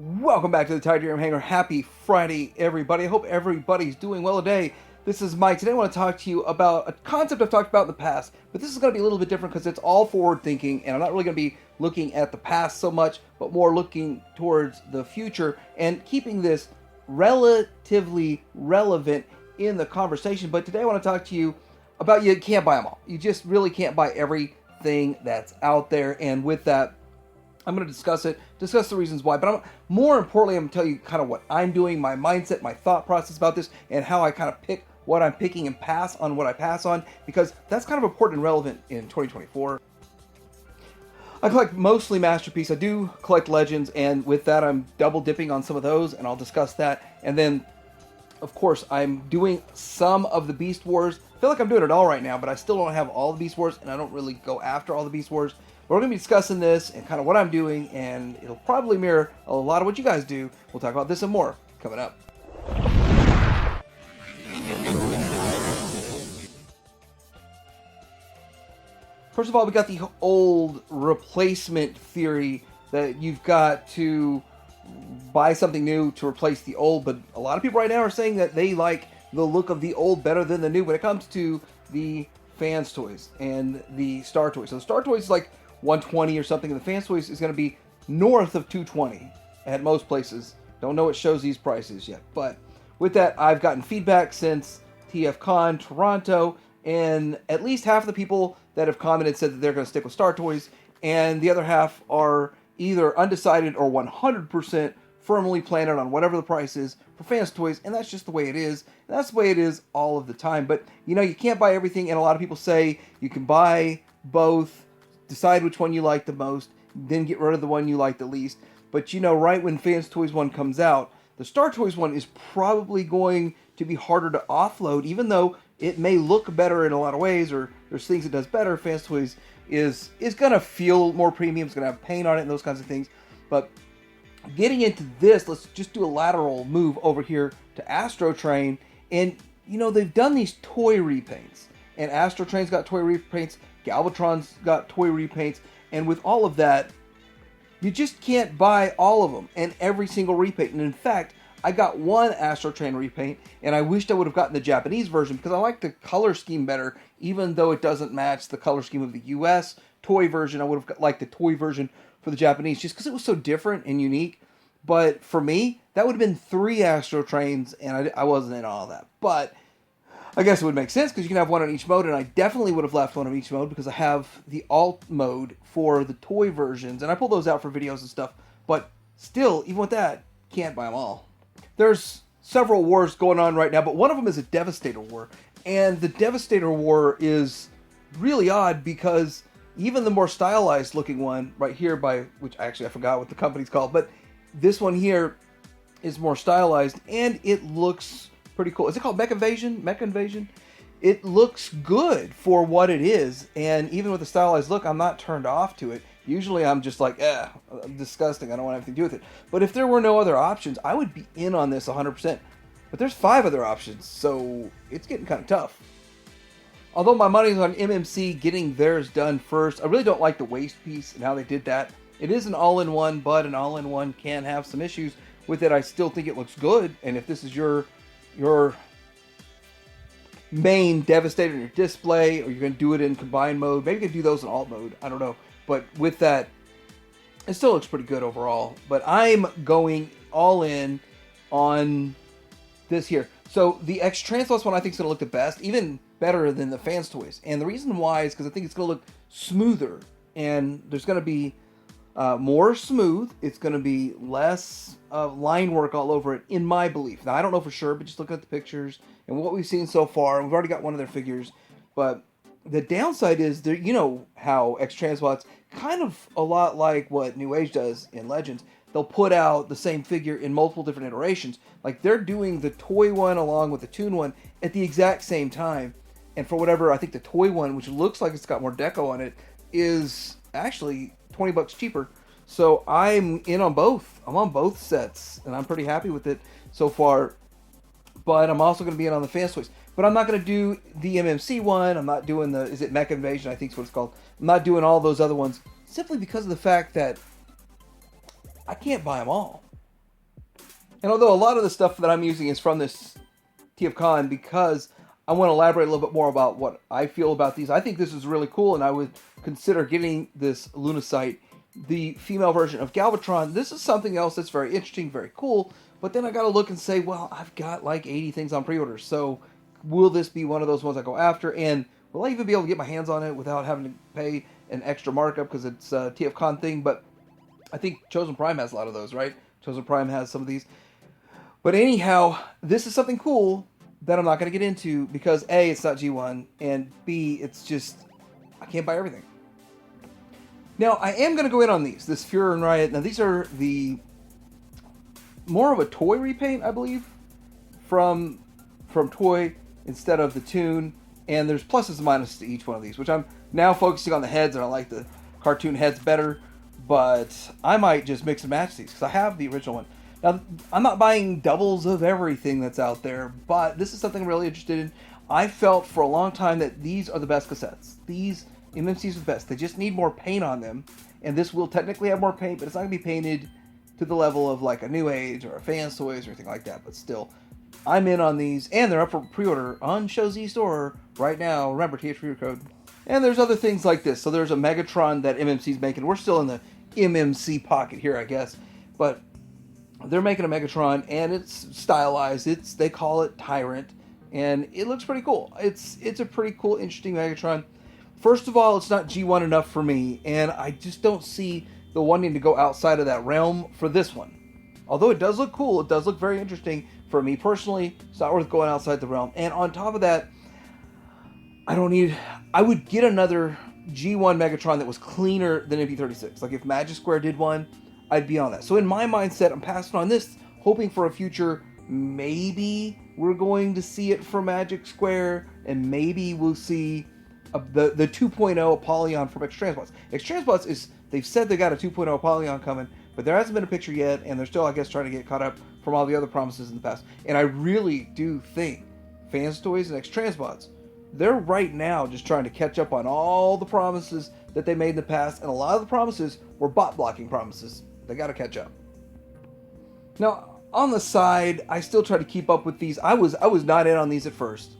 Welcome back to the Titanium Hangar. Happy Friday, everybody. I hope everybody's doing well today. This is Mike. Today I want to talk to you about a concept I've talked about in the past, but this is going to be a little bit different because it's all forward thinking, and I'm not really going to be looking at the past so much, but more looking towards the future and keeping this relatively relevant in the conversation. But today I want to talk to you about you can't buy them all. You just really can't buy everything that's out there, and with that, I'm going to discuss the reasons why, but more importantly, I'm going to tell you kind of what I'm doing, my mindset, my thought process about this, and how I kind of pick what I'm picking and pass on what I pass on, because that's kind of important and relevant in 2024. I collect mostly Masterpiece. I do collect Legends, and with that, I'm double dipping on some of those, and I'll discuss that. And then, of course, I'm doing some of the Beast Wars. I feel like I'm doing it all right now, but I still don't have all the Beast Wars, and I don't really go after all the Beast Wars. We're going to be discussing this and kind of what I'm doing, and it'll probably mirror a lot of what you guys do. We'll talk about this and more coming up. First of all, we got the old replacement theory that you've got to buy something new to replace the old, but a lot of people right now are saying that they like the look of the old better than the new when it comes to the Fans toys and the Star Toys. So the Star Toys is like 120 or something, and the Fans toys is going to be north of 220 at most places. Don't know what shows these prices yet, but with that, I've gotten feedback since TFCon Toronto, and at least half of the people that have commented said that they're going to stick with Star Toys, and the other half are either undecided or 100% firmly planted on whatever the price is for Fans toys, and that's just the way it is. And that's the way it is all of the time. But you know, you can't buy everything, and a lot of people say you can buy both, decide which one you like the most, then get rid of the one you like the least. But you know, right when Fans Toys 1 comes out, the Star Toys 1 is probably going to be harder to offload, even though it may look better in a lot of ways, or there's things it does better. Fans Toys is going to feel more premium, it's going to have paint on it and those kinds of things. But getting into this, let's just do a lateral move over here to Astro Train. And you know, they've done these toy repaints, and Astro Train's got toy repaints, Galvatron's got toy repaints, and with all of that, you just can't buy all of them and every single repaint. And in fact, I got one Astro Train repaint, and I wished I would have gotten the Japanese version because I like the color scheme better, even though it doesn't match the color scheme of the US toy version. I would have liked the toy version for the Japanese just because it was so different and unique. But for me, that would have been 3 Astro Trains, and I wasn't in all that. But I guess it would make sense because you can have one on each mode, and I definitely would have left one on each mode because I have the alt mode for the toy versions, and I pull those out for videos and stuff. But still, even with that, can't buy them all. There's several wars going on right now, but one of them is a Devastator War, and the Devastator War is really odd because even the more stylized looking one right here, by which actually I forgot what the company's called, but this one here is more stylized, and it looks pretty cool. Is it called Mech Invasion? Mech Invasion? It looks good for what it is, and even with the stylized look, I'm not turned off to it. Usually I'm just like, disgusting, I don't want anything to do with it. But if there were no other options, I would be in on this 100%. But there's 5 other options, so it's getting kind of tough. Although my money's on MMC getting theirs done first, I really don't like the waist piece and how they did that. It is an all-in-one, but an all-in-one can have some issues with it. I still think it looks good, and if this is your main Devastator in your display, or you're going to do it in combined mode, maybe you can do those in alt mode, I don't know. But with that, it still looks pretty good overall. But I'm going all in on this here. So the X Transloss one I think is going to look the best, even better than the Fans toys. And the reason why is because I think it's going to look smoother, and there's going to be more smooth. It's going to be less line work all over it, in my belief. Now, I don't know for sure, but just looking at the pictures and what we've seen so far, we've already got one of their figures. But the downside is, you know how X Translots, kind of a lot like what New Age does in Legends, they'll put out the same figure in multiple different iterations. Like, they're doing the toy one along with the Toon one at the exact same time. And for whatever, I think the toy one, which looks like it's got more deco on it, is actually $20 cheaper. So I'm in on both. I'm on both sets, and I'm pretty happy with it so far. But I'm also going to be in on the Fans toys. But I'm not going to do the MMC one. I'm not doing the, is it Mech Invasion, I think is what it's called. I'm not doing all those other ones simply because of the fact that I can't buy them all. And although a lot of the stuff that I'm using is from this TFCon, because I want to elaborate a little bit more about what I feel about these, I think this is really cool, and I would consider getting this Lunacite, the female version of Galvatron. This is something else that's very interesting, very cool, but then I got to look and say, well, I've got like 80 things on pre-order, so will this be one of those ones I go after, and will I even be able to get my hands on it without having to pay an extra markup because it's a TFCon thing? But I think Chosen Prime has a lot of those, right? Chosen Prime has some of these. But anyhow, this is something cool that I'm not going to get into because A, it's not G1, and B, it's just, I can't buy everything. Now, I am going to go in on these, this Fuhrer and Riot. Now, these are the more of a toy repaint, I believe, from toy instead of the tune. And there's pluses and minuses to each one of these, which I'm now focusing on the heads, and I like the cartoon heads better. But I might just mix and match these because I have the original one. Now, I'm not buying doubles of everything that's out there, but this is something I'm really interested in. I felt for a long time that these are the best cassettes. These MMCs are the best. They just need more paint on them, and this will technically have more paint, but it's not going to be painted to the level of like a New Age or a Fans Toys or anything like that. But still, I'm in on these, and they're up for pre-order on ShowZ Store right now. Remember, TH Reader Code. And there's other things like this. So there's a Megatron that MMC's making. We're still in the MMC pocket here, I guess, but they're making a Megatron, and it's stylized. They call it Tyrant, and it looks pretty cool. It's a pretty cool, interesting Megatron. First of all, it's not G1 enough for me, and I just don't see the wanting to go outside of that realm for this one. Although it does look cool, it does look very interesting. For me personally, it's not worth going outside the realm. And on top of that, I would get another G1 Megatron that was cleaner than MP36. Like if Magic Square did one, I'd be on that. So in my mindset, I'm passing on this, hoping for a future, maybe we're going to see it for Magic Square, and maybe we'll see the 2.0 Apollyon from X-Transbots. X-Transbots is, they've said they got a 2.0 Apollyon coming, but there hasn't been a picture yet, and they're still, I guess, trying to get caught up from all the other promises in the past. And I really do think Fans Toys and X-Transbots, they're right now just trying to catch up on all the promises that they made in the past, and a lot of the promises were bot blocking promises. They got to catch up. Now, on the side, I still try to keep up with these. I was not in on these at first,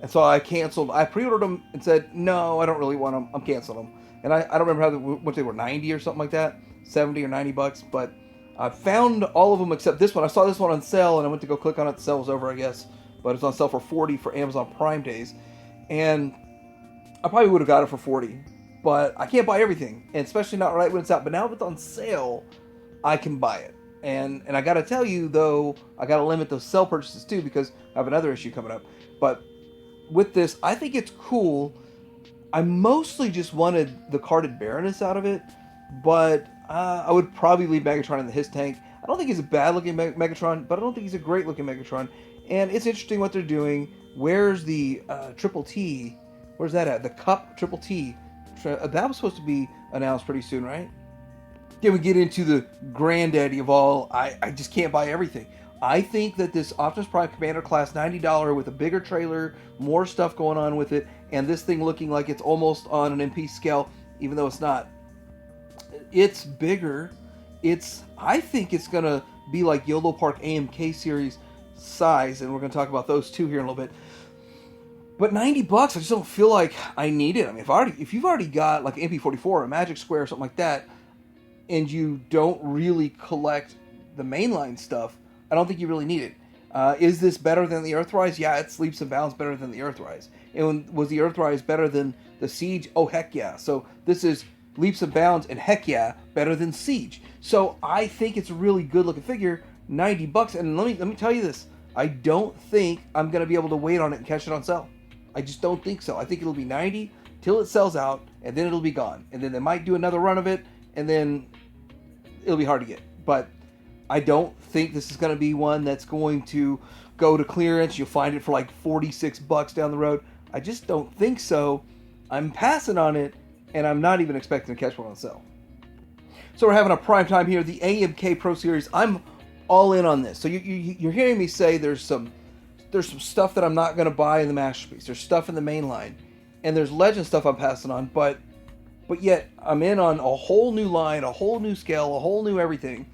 and so I canceled. I pre-ordered them and said, no, I don't really want them. I'm canceling them. And I don't remember what they were, 90 or something like that, 70 or 90 bucks. But I found all of them except this one. I saw this one on sale, and I went to go click on it. The sale was over, I guess, but it's on sale for 40 for Amazon Prime days, and I probably would have got it for 40. But I can't buy everything, and especially not right when it's out. But now that it's on sale, I can buy it. And I got to tell you, though, I got to limit those sell purchases, too, because I have another issue coming up. But with this, I think it's cool. I mostly just wanted the carded Baroness out of it, but I would probably leave Megatron in the his tank. I don't think he's a bad-looking Megatron, but I don't think he's a great-looking Megatron. And it's interesting what they're doing. Where's the Triple T? Where's that at? The Cup Triple T. That was supposed to be announced pretty soon, right? Then we get into the granddaddy of all. I just can't buy everything. I think that this Optimus Prime Commander Class $90 with a bigger trailer, more stuff going on with it, and this thing looking like it's almost on an MP scale, even though it's not. It's bigger. I think it's going to be like YOLO Park AMK series size, and we're going to talk about those two here in a little bit. But $90, I just don't feel like I need it. I mean, if you've already got like an MP44 or a Magic Square or something like that, and you don't really collect the mainline stuff, I don't think you really need it. Is this better than the Earthrise? Yeah, it's leaps and bounds better than the Earthrise. And was the Earthrise better than the Siege? Oh, heck yeah. So this is leaps and bounds, and heck yeah, better than Siege. So I think it's a really good looking figure, $90. And let me tell you this, I don't think I'm going to be able to wait on it and catch it on sale. I just don't think so. I think it'll be 90 till it sells out, and then it'll be gone. And then they might do another run of it, and then it'll be hard to get. But I don't think this is going to be one that's going to go to clearance. You'll find it for like $46 down the road. I just don't think so. I'm passing on it, and I'm not even expecting to catch one on sale. So we're having a prime time here. The AMK Pro Series, I'm all in on this. So you're hearing me say there's some stuff that I'm not going to buy in the Masterpiece. There's stuff in the main line. And there's Legend stuff I'm passing on. But yet, I'm in on a whole new line, a whole new scale, a whole new everything.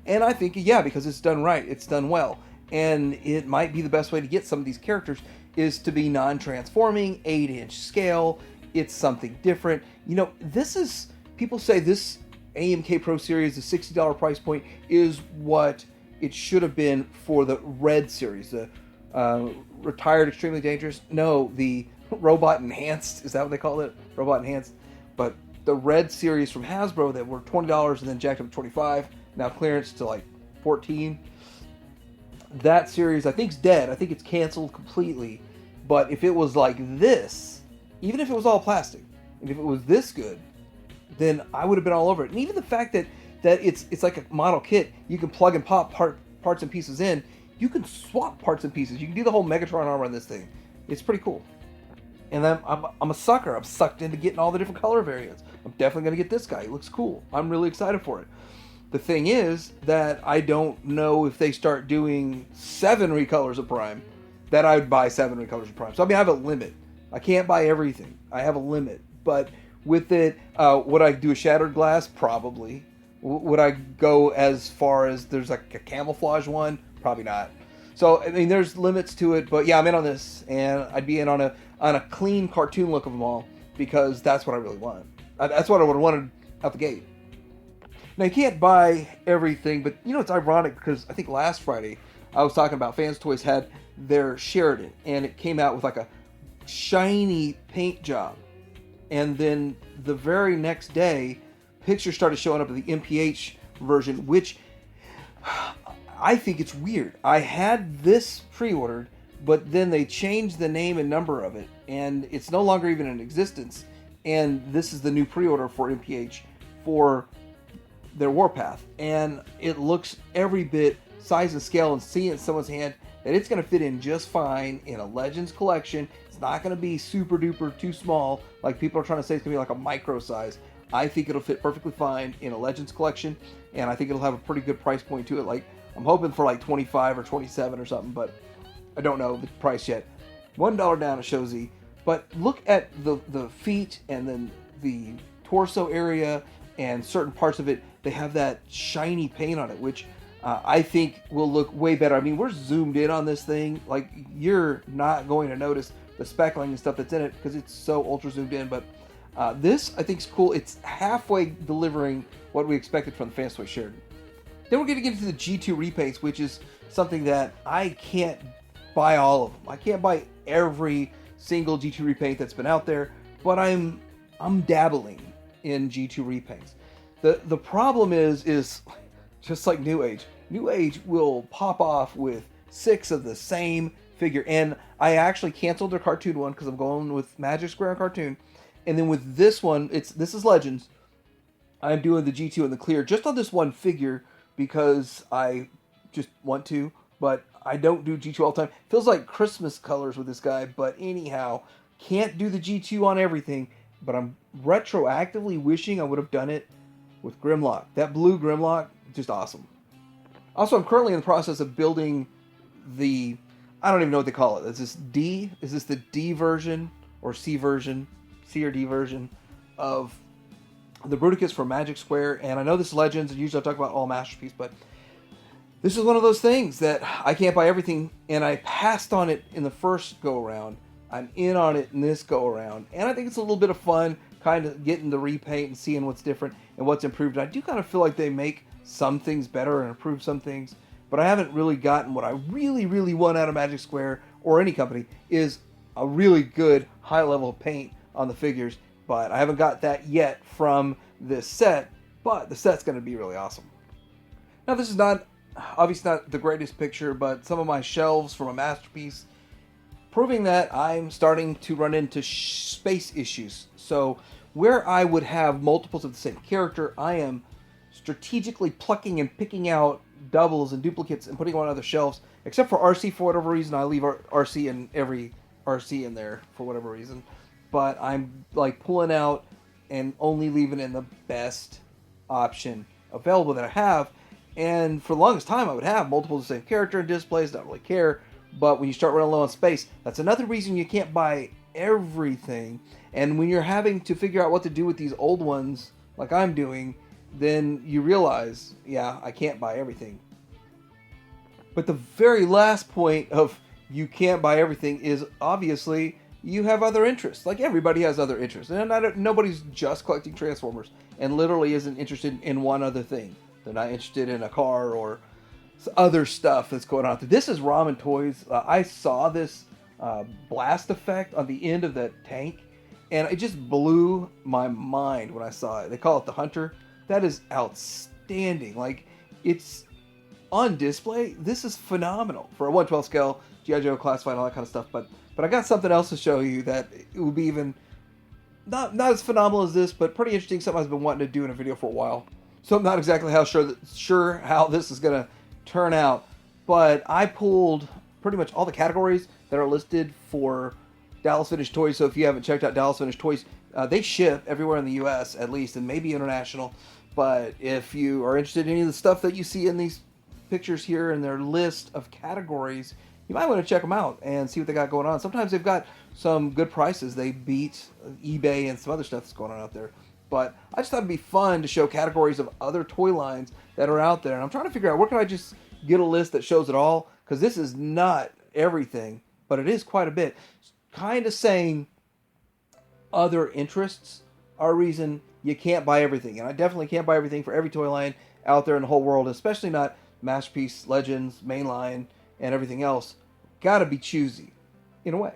And I think, yeah, because it's done right, it's done well. And it might be the best way to get some of these characters is to be non-transforming, 8-inch scale. It's something different. You know, this is, people say this AMK Pro Series, the $60 price point, is what it should have been for the Red Series, the Retired Extremely Dangerous. No, the Robot Enhanced, is that what they call it? Robot Enhanced. But the Red Series from Hasbro that were $20 and then jacked up to $25, now clearance to like $14. That series, I think, is dead. I think it's canceled completely. But if it was like this, even if it was all plastic, and if it was this good, then I would have been all over it. And even the fact that it's like a model kit, you can plug and pop parts and pieces in. You can swap parts and pieces. You can do the whole Megatron armor on this thing. It's pretty cool. And I'm a sucker. I'm sucked into getting all the different color variants. I'm definitely going to get this guy. He looks cool. I'm really excited for it. The thing is that I don't know if they start doing 7 recolors of Prime, that I would buy 7 recolors of Prime. So I mean, I have a limit. I can't buy everything. I have a limit. But with it, would I do a Shattered Glass? Probably. Would I go as far as there's like a camouflage one? Probably not. So I mean, there's limits to it. But yeah, I'm in on this, and I'd be in on a clean cartoon look of them all because that's what I really want. That's what I would have wanted out the gate. Now, you can't buy everything, but you know, it's ironic because I think last Friday I was talking about Fans Toys had their Sheridan, and it came out with like a shiny paint job. And then the very next day, pictures started showing up of the MPH version, which I think it's weird. I had this pre-ordered, but then they changed the name and number of it, and it's no longer even in existence. And this is the new pre-order for MPH for their Warpath, and it looks every bit size and scale, and seeing it in someone's hand that it's going to fit in just fine in a Legends collection. It's not going to be super duper too small like people are trying to say it's going to be like a micro size. I think it'll fit perfectly fine in a Legends collection, and I think it'll have a pretty good price point to it. Like, I'm hoping for like 25 or 27 or something, but I don't know the price yet. $1 down at Show Z. But look at the feet and then the torso area and certain parts of it. They have that shiny paint on it, which I think will look way better. I mean, we're zoomed in on this thing. Like, you're not going to notice the speckling and stuff that's in it because it's so ultra zoomed in. But this, I think, is cool. It's halfway delivering what we expected from the Fans Toys Sheridan. Then we're going to get into the G2 repaints, which is something that I can't buy all of them. I can't buy every single G2 repaint that's been out there, but I'm dabbling in G2 repaints. The problem is just like New Age. New Age will pop off with 6 of the same figure, and I actually canceled their cartoon one because I'm going with Magic Square and cartoon, and then with this one, this is Legends. I'm doing the G2 in the clear just on this one figure because I just want to, but I don't do G2 all the time. Feels like Christmas colors with this guy, but anyhow, can't do the G2 on everything, but I'm retroactively wishing I would have done it with Grimlock. That blue Grimlock, just awesome. Also, I'm currently in the process of building the, I don't even know what they call it. Is this D? Is this the D version or C version? C or D version of the Bruticus from Magic Square. And I know this is Legends, and usually I talk about all Masterpiece, but this is one of those things that I can't buy everything, and I passed on it in the first go-around. I'm in on it in this go-around, and I think it's a little bit of fun kind of getting the repaint and seeing what's different and what's improved. And I do kind of feel like they make some things better and improve some things, but I haven't really gotten what I really, really want out of Magic Square or any company is a really good high level of paint on the figures, but I haven't got that yet from this set, but the set's going to be really awesome. Now, this is not, obviously not the greatest picture, but some of my shelves from a Masterpiece proving that I'm starting to run into space issues. So where I would have multiples of the same character, I am strategically plucking and picking out doubles and duplicates and putting them on other shelves, except for RC. For whatever reason, I leave RC in every RC in there for whatever reason. But I'm like pulling out and only leaving in the best option available that I have. And for the longest time, I would have multiples of the same character in displays, not really care. But when you start running low on space, that's another reason you can't buy everything. And when you're having to figure out what to do with these old ones, like I'm doing, then you realize, yeah, I can't buy everything. But the very last point of you can't buy everything is obviously you have other interests. Like everybody has other interests, and nobody's just collecting Transformers and literally isn't interested in one other thing. They're not interested in a car or other stuff that's going on. This is Ramen Toys. I saw this blast effect on the end of that tank, and it just blew my mind when I saw it. They call it the Hunter. That is outstanding. Like, it's on display. This is phenomenal for a 1/12 scale, G.I. Joe classified, all that kind of stuff. But I got something else to show you that it will be even not as phenomenal as this, but pretty interesting. Something I've been wanting to do in a video for a while. So I'm not exactly sure how this is going to turn out, but I pulled pretty much all the categories that are listed for Dallas Vintage Toys. So if you haven't checked out Dallas Vintage Toys, they ship everywhere in the U.S. at least, and maybe international. But if you are interested in any of the stuff that you see in these pictures here in their list of categories, you might want to check them out and see what they got going on. Sometimes they've got some good prices. They beat eBay and some other stuff that's going on out there. But I just thought it'd be fun to show categories of other toy lines that are out there. And I'm trying to figure out where can I just get a list that shows it all, because this is not everything, but it is quite a bit. Kind of saying other interests are a reason you can't buy everything. And I definitely can't buy everything for every toy line out there in the whole world, especially not Masterpiece, Legends, Mainline, and everything else. Gotta be choosy, in a way.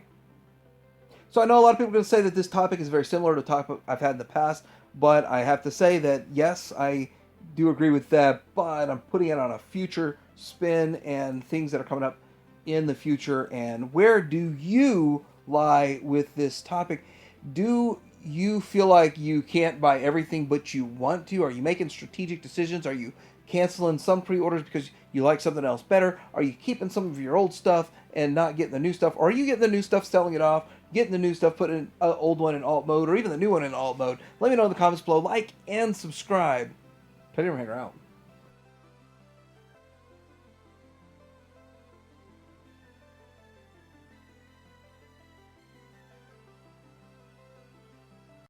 So I know a lot of people are going to say that this topic is very similar to a topic I've had in the past, but I have to say that, yes, I do agree with that, but I'm putting it on a future spin and things that are coming up in the future. And where do you lie with this topic? Do you feel like you can't buy everything but you want to? Are you making strategic decisions? Are you canceling some pre-orders because you like something else better? Are you keeping some of your old stuff and not getting the new stuff? Or are you getting the new stuff, selling it off, getting the new stuff, putting an old one in alt mode, or even the new one in alt mode? Let me know in the comments below. Like and subscribe. Teddy Hanger out.